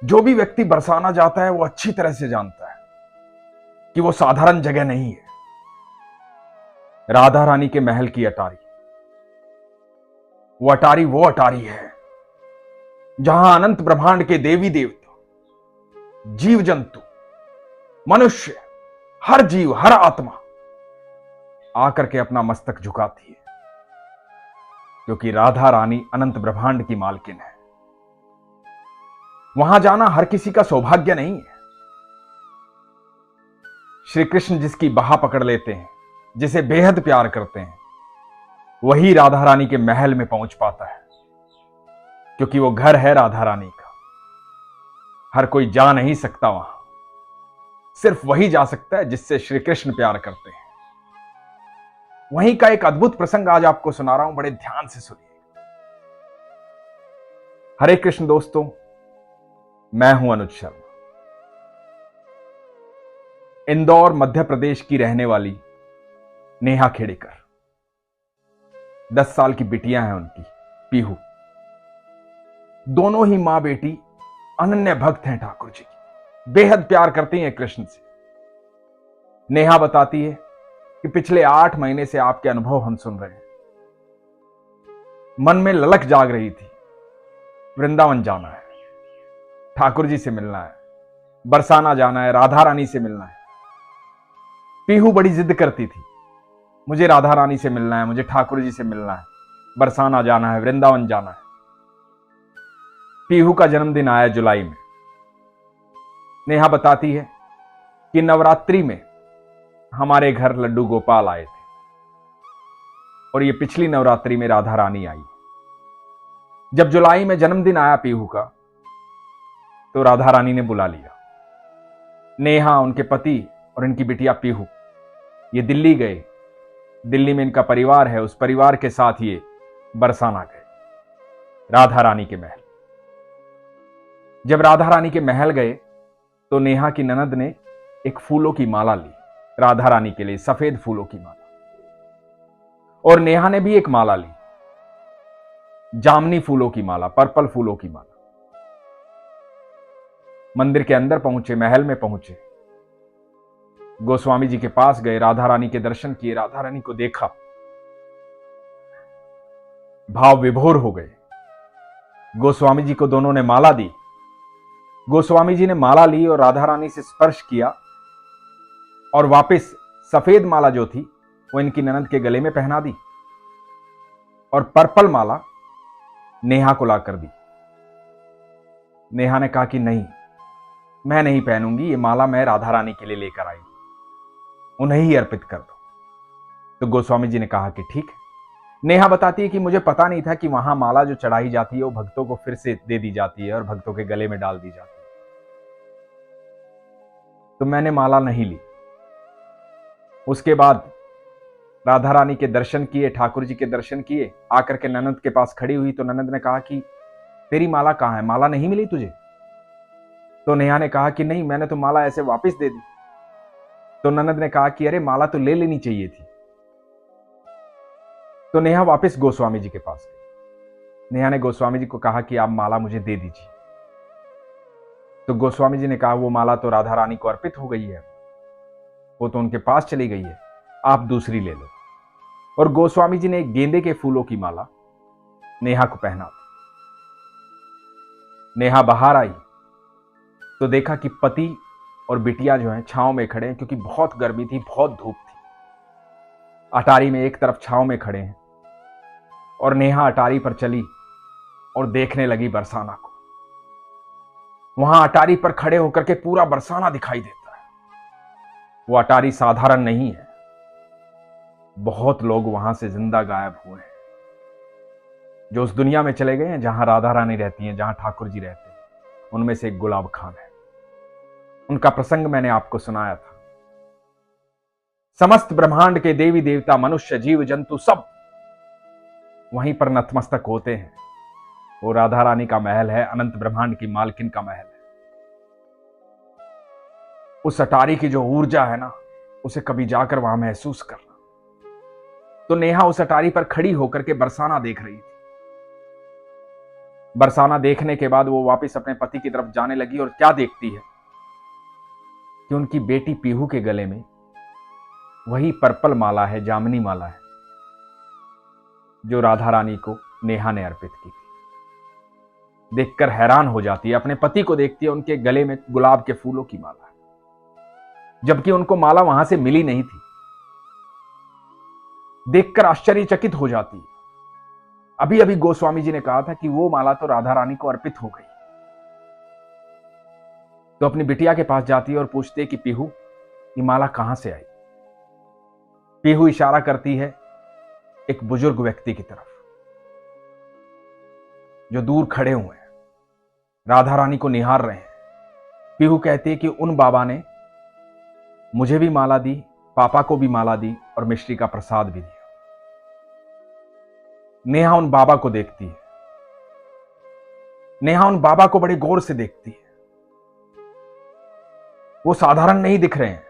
जो भी व्यक्ति बरसाना जाता है वो अच्छी तरह से जानता है कि वो साधारण जगह नहीं है। राधा रानी के महल की अटारी, वो अटारी है जहां अनंत ब्रह्मांड के देवी देवता, जीव जंतु, मनुष्य, हर जीव, हर आत्मा आकर के अपना मस्तक झुकाती है, क्योंकि राधा रानी अनंत ब्रह्मांड की मालकिन है। वहां जाना हर किसी का सौभाग्य नहीं है। श्री कृष्ण जिसकी बाह पकड़ लेते हैं, जिसे बेहद प्यार करते हैं, वही राधा रानी के महल में पहुंच पाता है, क्योंकि वो घर है राधा रानी का। हर कोई जा नहीं सकता वहां, सिर्फ वही जा सकता है जिससे श्री कृष्ण प्यार करते हैं। वहीं का एक अद्भुत प्रसंग आज आपको सुना रहा हूं, बड़े ध्यान से सुनिए। हरे कृष्ण दोस्तों, मैं हूं अनुज शर्मा। इंदौर मध्य प्रदेश की रहने वाली नेहा खेड़ेकर, 10 साल की बिटियां हैं उनकी, पीहू। दोनों ही मां बेटी अनन्य भक्त हैं ठाकुर जी की, बेहद प्यार करती हैं कृष्ण से। नेहा बताती है कि पिछले 8 महीने से आपके अनुभव हम सुन रहे हैं। मन में ललक जाग रही थी, वृंदावन जाना है, ठाकुर जी से मिलना है, बरसाना जाना है, राधा रानी से मिलना है। पीहू बड़ी जिद करती थी, मुझे राधा रानी से मिलना है, मुझे ठाकुर जी से मिलना है, बरसाना जाना है, वृंदावन जाना है। पीहू का जन्मदिन आया जुलाई में। नेहा बताती है कि नवरात्रि में हमारे घर लड्डू गोपाल आए थे, और ये पिछली नवरात्रि में राधा रानी आई। जब जुलाई में जन्मदिन आया पीहू का, तो राधा रानी ने बुला लिया। नेहा, उनके पति और इनकी बिटिया पीहू ये दिल्ली गए। दिल्ली में इनका परिवार है, उस परिवार के साथ ये बरसाना गए, राधा रानी के महल। जब राधा रानी के महल गए तो नेहा की ननद ने एक फूलों की माला ली राधा रानी के लिए, सफेद फूलों की माला। और नेहा ने भी एक माला ली, जामनी फूलों की माला, पर्पल फूलों की माला। मंदिर के अंदर पहुंचे, महल में पहुंचे, गोस्वामी जी के पास गए, राधा रानी के दर्शन किए, राधा रानी को देखा, भाव विभोर हो गए। गोस्वामी जी को दोनों ने माला दी। गोस्वामी जी ने माला ली और राधा रानी से स्पर्श किया, और वापस सफेद माला जो थी वो इनकी ननद के गले में पहना दी, और पर्पल माला नेहा को लाकर दी। नेहा ने कहा कि नहीं, मैं नहीं पहनूंगी, ये माला मैं राधा रानी के लिए लेकर आई, उन्हें ही अर्पित कर दो। तो गोस्वामी जी ने कहा कि ठीक है। नेहा बताती है कि मुझे पता नहीं था कि वहां माला जो चढ़ाई जाती है वो भक्तों को फिर से दे दी जाती है और भक्तों के गले में डाल दी जाती है, तो मैंने माला नहीं ली। उसके बाद राधा रानी के दर्शन किए, ठाकुर जी के दर्शन किए, आकर के ननद के पास खड़ी हुई तो ननद ने कहा कि तेरी माला कहां है, माला नहीं मिली तुझे? तो नेहा ने कहा कि नहीं, मैंने तो माला ऐसे वापस दे दी। तो ननद ने कहा कि अरे माला तो ले लेनी चाहिए थी। तो नेहा वापस गोस्वामी जी के पास गई। नेहा ने गोस्वामी जी को कहा कि आप माला मुझे दे दीजिए। तो गोस्वामी जी ने कहा वो माला तो राधा रानी को अर्पित हो गई है, वो तो उनके पास चली गई है, आप दूसरी ले लो। और गोस्वामी जी ने एक गेंदे के फूलों की माला नेहा को पहना दी। नेहा बाहर आई तो देखा कि पति और बिटिया जो है छांव में खड़े हैं, क्योंकि बहुत गर्मी थी, बहुत धूप थी। अटारी में एक तरफ छांव में खड़े हैं, और नेहा अटारी पर चली और देखने लगी बरसाना को। वहां अटारी पर खड़े होकर के पूरा बरसाना दिखाई देता है। वो अटारी साधारण नहीं है, बहुत लोग वहां से जिंदा गायब हुए हैं, जो उस दुनिया में चले गए हैं जहां राधा रानी रहती हैं, जहां ठाकुर जी रहते हैं। उनमें से एक गुलाब खान है, उनका प्रसंग मैंने आपको सुनाया था। समस्त ब्रह्मांड के देवी देवता, मनुष्य, जीव जंतु सब वहीं पर नतमस्तक होते हैं। वो राधा रानी का महल है, अनंत ब्रह्मांड की मालकिन का महल है। उस अटारी की जो ऊर्जा है ना, उसे कभी जाकर वहां महसूस करना। तो नेहा उस अटारी पर खड़ी होकर के बरसाना देख रही थी। बरसाना देखने के बाद वो वापस अपने पति की तरफ जाने लगी और क्या देखती है कि उनकी बेटी पीहू के गले में वही पर्पल माला है, जामनी माला है, जो राधा रानी को नेहा ने अर्पित की थी। देखकर हैरान हो जाती है, अपने पति को देखती है, उनके गले में गुलाब के फूलों की माला है, जबकि उनको माला वहां से मिली नहीं थी। देखकर आश्चर्यचकित हो जाती है। अभी अभी गोस्वामी जी ने कहा था कि वो माला तो राधा रानी को अर्पित हो गई। तो अपनी बिटिया के पास जाती है और पूछती है कि पीहू, ये माला कहां से आई। पीहू इशारा करती है एक बुजुर्ग व्यक्ति की तरफ जो दूर खड़े हुए हैं, राधा रानी को निहार रहे हैं। पीहू कहती है कि उन बाबा ने मुझे भी माला दी, पापा को भी माला दी और मिश्री का प्रसाद भी दिया। नेहा उन बाबा को देखती है। नेहा उन बाबा को बड़े गौर से देखती है। वो साधारण नहीं दिख रहे हैं।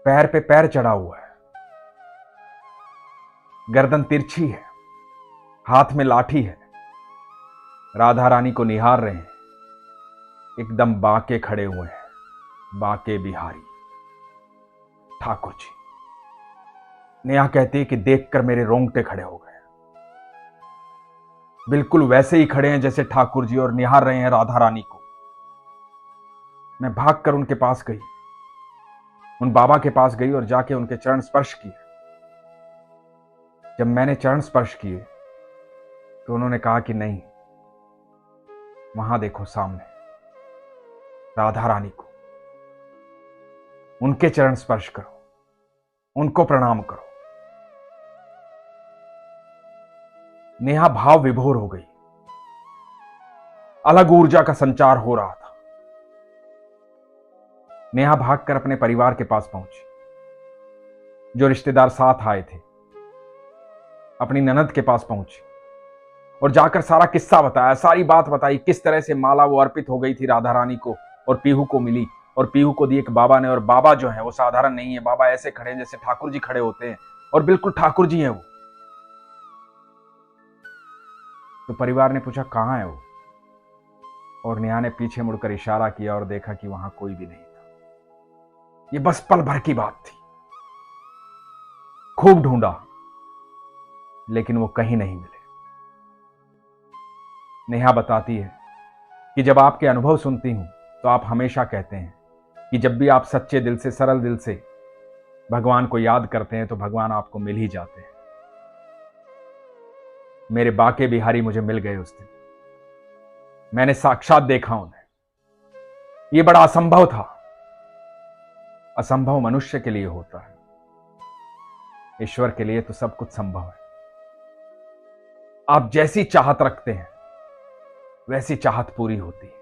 पैर पे पैर चढ़ा हुआ है, गर्दन तिरछी है, हाथ में लाठी है, राधा रानी को निहार रहे हैं, एकदम बाके खड़े हुए हैं, बाके बिहारी ठाकुर जी। नेहा कहती है कि देखकर मेरे रोंगटे खड़े हो गए। बिल्कुल वैसे ही खड़े हैं जैसे ठाकुर जी और निहार रहे हैं राधा रानी को। मैं भागकर उनके पास गई, उन बाबा के पास गई और जाके उनके चरण स्पर्श किए। जब मैंने चरण स्पर्श किए तो उन्होंने कहा कि नहीं, वहां देखो सामने राधा रानी को, उनके चरण स्पर्श करो, उनको प्रणाम करो। नेहा भाव विभोर हो गई। अलग ऊर्जा का संचार हो रहा था। नेहा भागकर अपने परिवार के पास पहुंची। जो रिश्तेदार साथ आए थे, अपनी ननद के पास पहुंची और जाकर सारा किस्सा बताया, सारी बात बताई, किस तरह से माला वो अर्पित हो गई थी राधा रानी को और पीहू को मिली और पीहू को दी एक बाबा ने। और बाबा जो है वो साधारण नहीं है, बाबा ऐसे खड़े हैं जैसे ठाकुर जी खड़े होते हैं और बिल्कुल ठाकुर जी हैं वो। तो परिवार ने पूछा कहां है वो, और नेहा ने पीछे मुड़कर इशारा किया और देखा कि वहां कोई भी नहीं था। ये बस पल भर की बात थी। खूब ढूंढा लेकिन वो कहीं नहीं मिले। नेहा बताती है कि जब आपके अनुभव सुनती हूं तो आप हमेशा कहते हैं कि जब भी आप सच्चे दिल से, सरल दिल से भगवान को याद करते हैं तो भगवान आपको मिल ही जाते हैं। मेरे बाके बिहारी मुझे मिल गए उस दिन। मैंने साक्षात देखा उन्हें। यह बड़ा असंभव था। असंभव मनुष्य के लिए होता है, ईश्वर के लिए तो सब कुछ संभव है। आप जैसी चाहत रखते हैं वैसी चाहत पूरी होती है।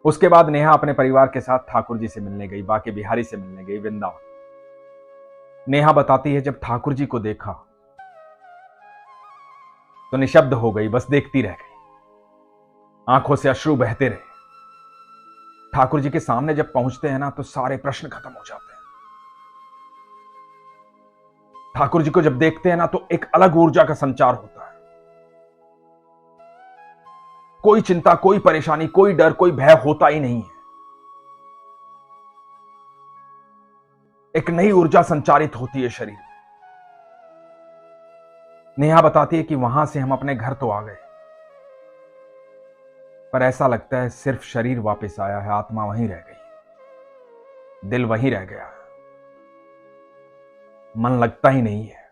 उसके बाद नेहा अपने परिवार के साथ ठाकुर जी से मिलने गई, बाके बिहारी से मिलने गई वृंदावन। नेहा बताती है जब ठाकुर जी को देखा तो निशब्द हो गई, बस देखती रह गई। आंखों से अश्रु बहते रहे। ठाकुर जी के सामने जब पहुंचते हैं ना तो सारे प्रश्न खत्म हो जाते हैं। ठाकुर जी को जब देखते हैं ना तो एक अलग ऊर्जा का संचार होता है। कोई चिंता, कोई परेशानी, कोई डर, कोई भय होता ही नहीं है। एक नई ऊर्जा संचारित होती है शरीर में। नेहा बताती है कि वहां से हम अपने घर तो आ गए, पर ऐसा लगता है सिर्फ शरीर वापस आया है, आत्मा वहीं रह गई, दिल वहीं रह गया, मन लगता ही नहीं है।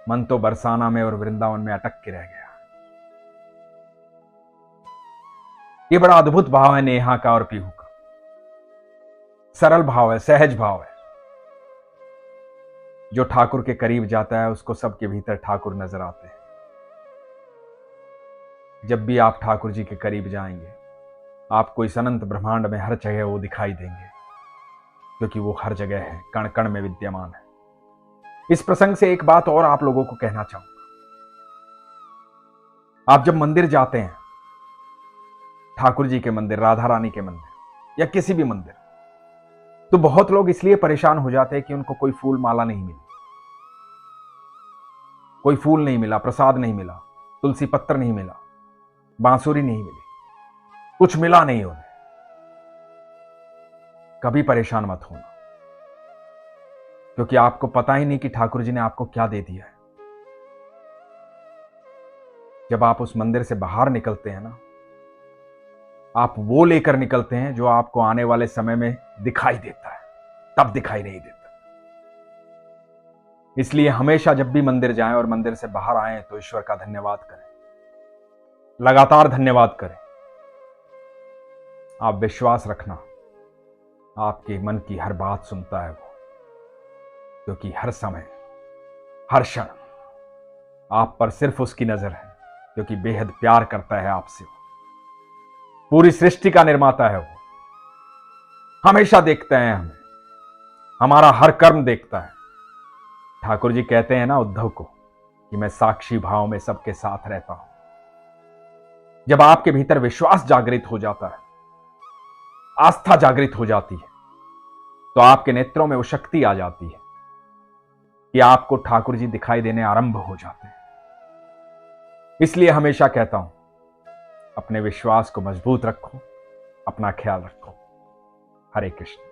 मन तो बरसाना में और वृंदावन में अटक के रह गया। यह बड़ा अद्भुत भाव है नेहा का और पीहू का। सरल भाव है, सहज भाव है। जो ठाकुर के करीब जाता है उसको सबके भीतर ठाकुर नजर आते हैं। जब भी आप ठाकुर जी के करीब जाएंगे आपको इस अनंत ब्रह्मांड में हर जगह वो दिखाई देंगे, क्योंकि वो हर जगह है, कण कण में विद्यमान है। इस प्रसंग से एक बात और आप लोगों को कहना चाहूंगा। आप जब मंदिर जाते हैं, ठाकुर जी के मंदिर, राधा रानी के मंदिर या किसी भी मंदिर, तो बहुत लोग इसलिए परेशान हो जाते हैं कि उनको कोई फूल माला नहीं मिली। कोई फूल नहीं मिला, प्रसाद नहीं मिला, तुलसी पत्र नहीं मिला, बांसुरी नहीं मिली, कुछ मिला नहीं उन्हें, कभी परेशान मत होना, क्योंकि आपको पता ही नहीं कि ठाकुर जी ने आपको क्या दे दिया है। जब आप उस मंदिर से बाहर निकलते हैं ना, आप वो लेकर निकलते हैं जो आपको आने वाले समय में दिखाई देता है, तब दिखाई नहीं देता। इसलिए हमेशा जब भी मंदिर जाएं और मंदिर से बाहर आएं तो ईश्वर का धन्यवाद करें, लगातार धन्यवाद करें। आप विश्वास रखना, आपके मन की हर बात सुनता है वो, क्योंकि हर समय हर क्षण आप पर सिर्फ उसकी नजर है, क्योंकि बेहद प्यार करता है आपसे। पूरी सृष्टि का निर्माता है वो, हमेशा देखता है हमें, हमारा हर कर्म देखता है। ठाकुर जी कहते हैं ना उद्धव को कि मैं साक्षी भाव में सबके साथ रहता हूं। जब आपके भीतर विश्वास जागृत हो जाता है, आस्था जागृत हो जाती है, तो आपके नेत्रों में वो शक्ति आ जाती है कि आपको ठाकुर जी दिखाई देने आरंभ हो जाते हैं। इसलिए हमेशा कहता हूं, अपने विश्वास को मजबूत रखो, अपना ख्याल रखो। हरे कृष्ण।